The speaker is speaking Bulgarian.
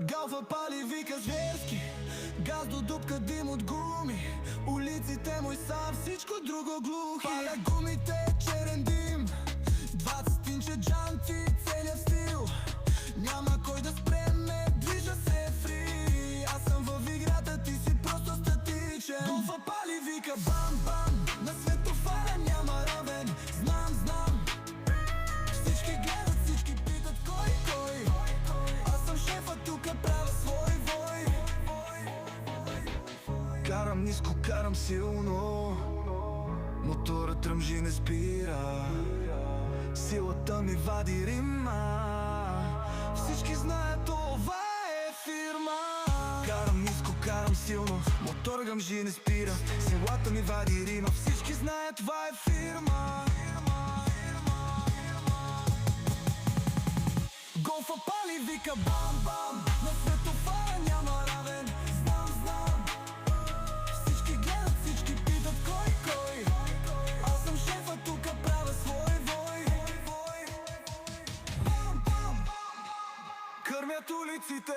Галфа пали, вика зверски, газ до дупка, дим от гуми. Улиците мой са, всичко друго глухи. Паля гумите, черен дим, 20 инча джанти, целият стил. Няма кой да спреме, движа се фри. Аз съм във играта, ти си просто статичен. Галфа пали, вика бам бам, на светофара няма равен. Знам, знам, всички гледат, всички питат кой. Аз съм шефа, тука правя свой вой. Карам ниско, карам силно, моторът тръмжи, не спира. Силата ми вади рима, всички знаят, това е фирма. Карам ниско, карам силно, мотор гъмжи, не спира. Силата ми вади рима, всички знаят, това е фирма. Галфа пали, вика бам бам, на светофара няма равен. Знам, знам, всички гледат, всички питат кой. Аз съм шефа, тука правя свой вой. Бам бам, кърмят улиците.